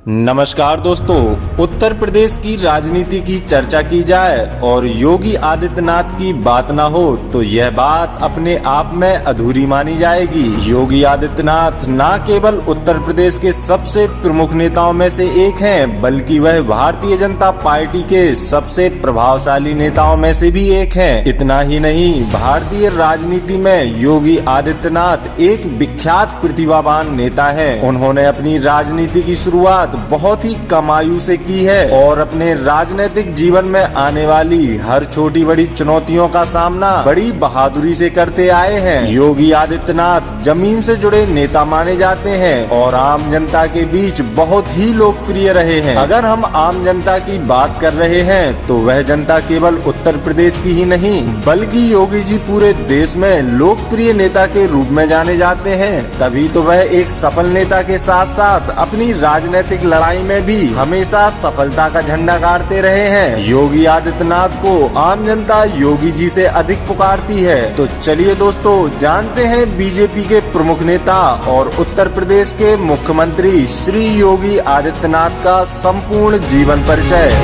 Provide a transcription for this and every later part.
नमस्कार दोस्तों, उत्तर प्रदेश की राजनीति की चर्चा की जाए और योगी आदित्यनाथ की बात ना हो तो यह बात अपने आप में अधूरी मानी जाएगी। योगी आदित्यनाथ न केवल उत्तर प्रदेश के सबसे प्रमुख नेताओं में से एक हैं, बल्कि वह भारतीय जनता पार्टी के सबसे प्रभावशाली नेताओं में से भी एक हैं। इतना ही नहीं, भारतीय राजनीति में योगी आदित्यनाथ एक विख्यात प्रतिभावान नेता हैं। उन्होंने अपनी राजनीति की शुरुआत बहुत ही कम आयु से की है और अपने राजनीतिक जीवन में आने वाली हर छोटी बड़ी चुनौतियों का सामना बड़ी बहादुरी से करते आए हैं। योगी आदित्यनाथ जमीन से जुड़े नेता माने जाते हैं और आम जनता के बीच बहुत ही लोकप्रिय रहे हैं। अगर हम आम जनता की बात कर रहे हैं तो वह जनता केवल उत्तर प्रदेश की ही नहीं, बल्कि योगी जी पूरे देश में लोकप्रिय नेता के रूप में जाने जाते हैं। तभी तो वह एक सफल नेता के साथ साथ अपनी राजनीतिक लड़ाई में भी हमेशा सफलता का झंडा गाड़ते रहे हैं। योगी आदित्यनाथ को आम जनता योगी जी से अधिक पुकारती है। तो चलिए दोस्तों, जानते हैं बीजेपी के प्रमुख नेता और उत्तर प्रदेश के मुख्यमंत्री श्री योगी आदित्यनाथ का संपूर्ण जीवन परिचय।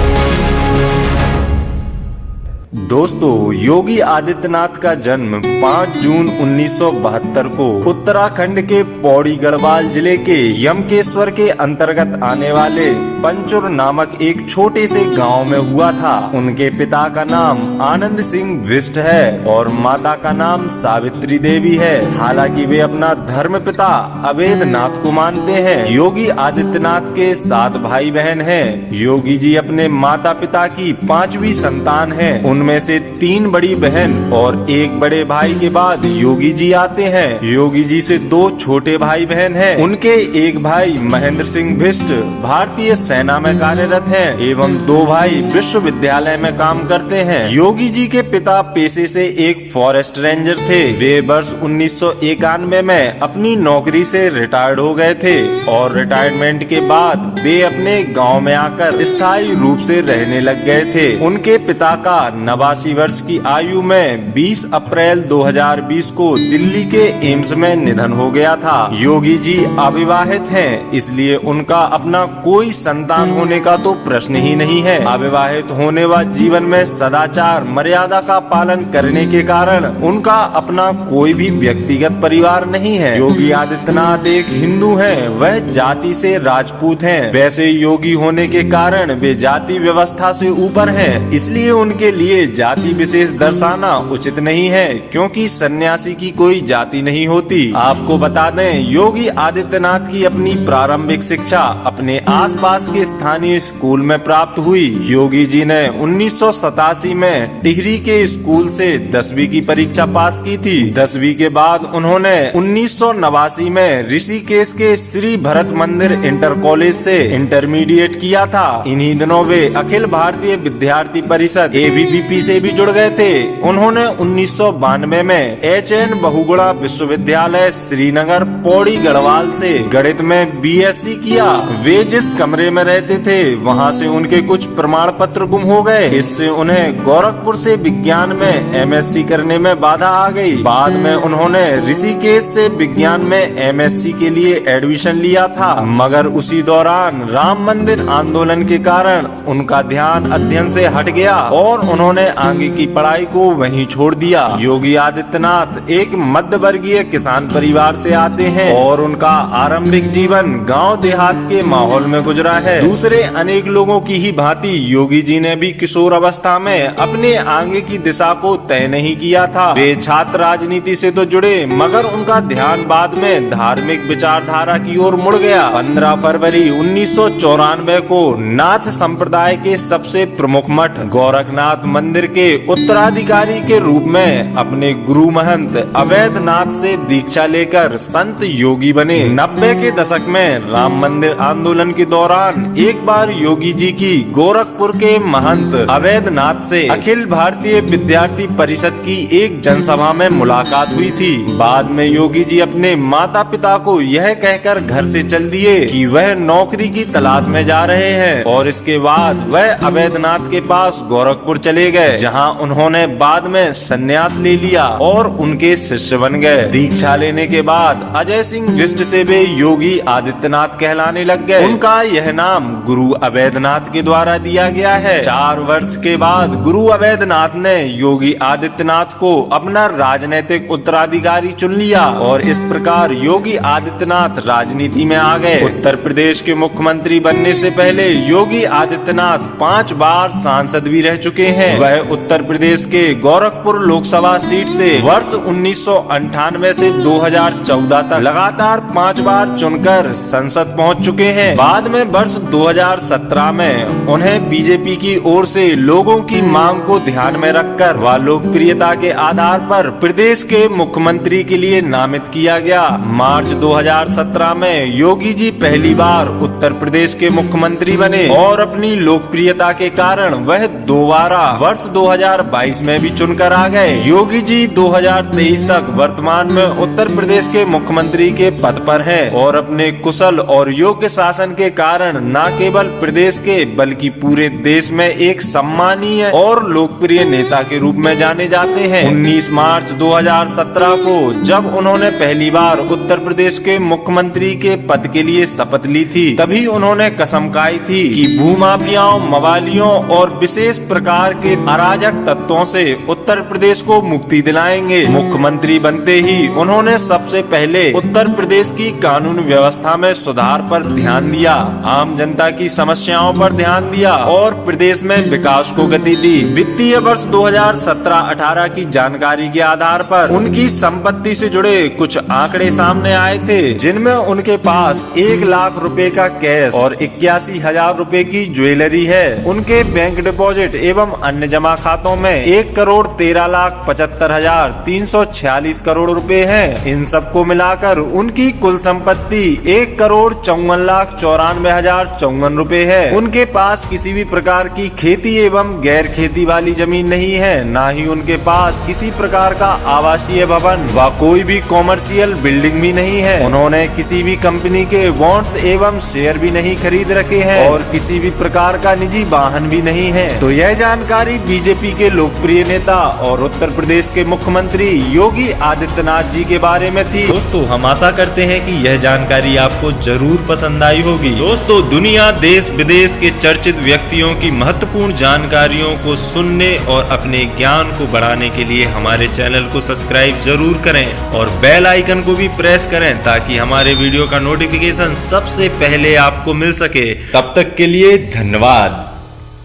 दोस्तों, योगी आदित्यनाथ का जन्म 5 जून 1972 को उत्तराखंड के पौड़ी गढ़वाल जिले के यमकेश्वर के अंतर्गत आने वाले पंचुर नामक एक छोटे से गांव में हुआ था। उनके पिता का नाम आनंद सिंह बिष्ट है और माता का नाम सावित्री देवी है। हालांकि वे अपना धर्म पिता अवैधनाथ को मानते हैं। योगी आदित्यनाथ के 7 भाई बहन हैं। योगी जी अपने माता पिता की 5वीं संतान हैं। उनमें से 3 बड़ी बहन और 1 बड़े भाई के बाद योगी जी आते हैं। योगी जी से 2 छोटे भाई बहन हैं। उनके एक भाई महेंद्र सिंह बिष्ट भारतीय सेना में कार्यरत हैं एवं 2 भाई विश्वविद्यालय में काम करते हैं। योगी जी के पिता पेशे से एक फॉरेस्ट रेंजर थे। वे वर्ष 1991 में अपनी नौकरी से रिटायर्ड हो गए थे और रिटायरमेंट के बाद वे अपने गाँव में आकर स्थायी रूप से रहने लग गए थे। उनके पिता का 89 वर्ष की आयु में 20 अप्रैल 2020 को दिल्ली के एम्स में निधन हो गया था। योगी जी अविवाहित हैं, इसलिए उनका अपना कोई संतान होने का तो प्रश्न ही नहीं है। अविवाहित होने व जीवन में सदाचार मर्यादा का पालन करने के कारण उनका अपना कोई भी व्यक्तिगत परिवार नहीं है। योगी आदित्यनाथ एक हिंदू हैं, वह जाति से राजपूत हैं। वैसे योगी होने के कारण वे जाति व्यवस्था से ऊपर हैं, इसलिए उनके लिए जाति विशेष दर्शाना उचित नहीं है, क्योंकि सन्यासी की कोई जाति नहीं होती। आपको बता दें, योगी आदित्यनाथ की अपनी प्रारंभिक शिक्षा अपने आसपास के स्थानीय स्कूल में प्राप्त हुई। योगी जी ने 1987 में टिहरी के स्कूल से 10वीं की परीक्षा पास की थी। 10वीं के बाद उन्होंने 1989 में ऋषिकेश के श्री भरत मंदिर इंटर कॉलेज से इंटरमीडिएट किया था। इन्हीं दिनों वे अखिल भारतीय विद्यार्थी परिषद ABVP से भी जुड़ गए थे। उन्होंने 1992 में HN बहुगुणा विश्वविद्यालय श्रीनगर पौड़ी गढ़वाल से गणित में BSc किया। वे जिस कमरे में रहते थे वहां से उनके कुछ प्रमाण पत्र गुम हो गए। इससे उन्हें गोरखपुर से विज्ञान में MSc करने में बाधा आ गई। बाद में उन्होंने ऋषिकेश से विज्ञान में MSc के लिए एडमिशन लिया था, मगर उसी दौरान राम मंदिर आंदोलन के कारण उनका ध्यान अध्ययन से हट गया और उन्होंने आगे की पढ़ाई को वहीं छोड़ दिया। योगी आदित्यनाथ एक मध्य वर्गीय किसान परिवार से आते हैं और उनका आरंभिक जीवन गांव देहात के माहौल में गुजरा है। दूसरे अनेक लोगों की ही भांति योगी जी ने भी किशोर अवस्था में अपने आगे की दिशा को तय नहीं किया था। वे छात्र राजनीति से तो जुड़े, मगर उनका ध्यान बाद में धार्मिक विचारधारा की ओर मुड़ गया। 15 फरवरी 1994 को नाथ संप्रदाय के सबसे प्रमुख मठ गोरखनाथ मंदिर के उत्तराधिकारी के रूप में अपने गुरु महंत अवैधनाथ से दीक्षा लेकर संत योगी बने। 90 के दशक में राम मंदिर आंदोलन के दौरान एक बार योगी जी की गोरखपुर के महंत अवैधनाथ से अखिल भारतीय विद्यार्थी परिषद की एक जनसभा में मुलाकात हुई थी। बाद में योगी जी अपने माता पिता को यह कहकर घर से चल दिए कि वह नौकरी की तलाश में जा रहे हैं और इसके बाद वह अवैधनाथ के पास गोरखपुर चले गए, जहां उन्होंने बाद में संन्यास ले लिया और उनके शिष्य बन गए। दीक्षा लेने के बाद अजय सिंह बिष्ट से वे योगी आदित्यनाथ कहलाने लग गए। उनका यह नाम गुरु अवैधनाथ के द्वारा दिया गया है। 4 वर्ष के बाद गुरु अवैधनाथ ने योगी आदित्यनाथ को अपना राजनीतिक उत्तराधिकारी चुन लिया और इस प्रकार योगी आदित्यनाथ राजनीति में आ गए। उत्तर प्रदेश के मुख्यमंत्री बनने से पहले योगी आदित्यनाथ 5 बार सांसद भी रह चुके हैं। वह उत्तर प्रदेश के गोरखपुर लोकसभा सीट से वर्ष 1998 से 2014 तक लगातार 5 बार चुनकर संसद पहुंच चुके हैं। बाद में वर्ष 2017 में उन्हें बीजेपी की ओर से लोगों की मांग को ध्यान में रखकर व लोकप्रियता के आधार पर प्रदेश के मुख्यमंत्री के लिए नामित किया गया। मार्च 2017 में योगी जी पहली बार उत्तर प्रदेश के मुख्यमंत्री बने और अपनी लोकप्रियता के कारण वह दोबारा वर्ष 2022 में भी चुनकर आ गए। योगी जी 2023 तक वर्तमान में उत्तर प्रदेश के मुख्यमंत्री के पद पर हैं और अपने कुशल और योग्य शासन के कारण न केवल प्रदेश के बल्कि पूरे देश में एक सम्मानीय और लोकप्रिय नेता के रूप में जाने जाते हैं। 19 मार्च 2017 को जब उन्होंने पहली बार उत्तर प्रदेश के मुख्यमंत्री के पद के लिए शपथ ली थी, तभी उन्होंने कसम खाई थी कि भूमाफियाओं, मवालियों और विशेष प्रकार के अराजक तत्वों से उत्तर प्रदेश को मुक्ति दिलाएंगे। मुख्यमंत्री बनते ही उन्होंने सबसे पहले उत्तर प्रदेश की कानून व्यवस्था में सुधार पर ध्यान दिया, आम जनता की समस्याओं पर ध्यान दिया और प्रदेश में विकास को गति दी। वित्तीय वर्ष 2017-18 की जानकारी के आधार पर उनकी संपत्ति से जुड़े कुछ आंकड़े सामने आए थे, जिनमें उनके पास 1 लाख रुपए का कैश और 81,000 रुपए की ज्वेलरी है। उनके बैंक डिपॉजिट एवं अन्य जमा खातों में 1,13,75,346 करोड़ रुपए हैं। इन सबको मिलाकर उनकी कुल संपत्ति 1,54,94,054 रुपए है। उनके पास किसी भी प्रकार की खेती एवं गैर खेती वाली जमीन नहीं है, न ही उनके पास किसी प्रकार का आवासीय भवन व कोई भी कॉमर्शियल बिल्डिंग भी नहीं है। उन्होंने किसी भी कंपनी के बॉन्ड्स एवं शेयर भी नहीं खरीद रखे हैं और किसी भी प्रकार का निजी वाहन भी नहीं है। तो यह जानकारी बीजेपी के लोकप्रिय नेता और उत्तर प्रदेश के मुख्यमंत्री योगी आदित्यनाथ जी के बारे में थी। दोस्तों, हम आशा करते हैं कि यह जानकारी आपको जरूर पसंद आई होगी। दोस्तों, दुनिया देश विदेश के चर्चित व्यक्तियों की महत्वपूर्ण जानकारियों को सुनने और अपने ज्ञान को बढ़ाने के लिए हमारे चैनल को सब्सक्राइब जरूर करें और बेल आइकन को भी प्रेस करें ताकि हमारे वीडियो का नोटिफिकेशन सबसे पहले आपको मिल सके। तब तक के लिए धन्यवाद।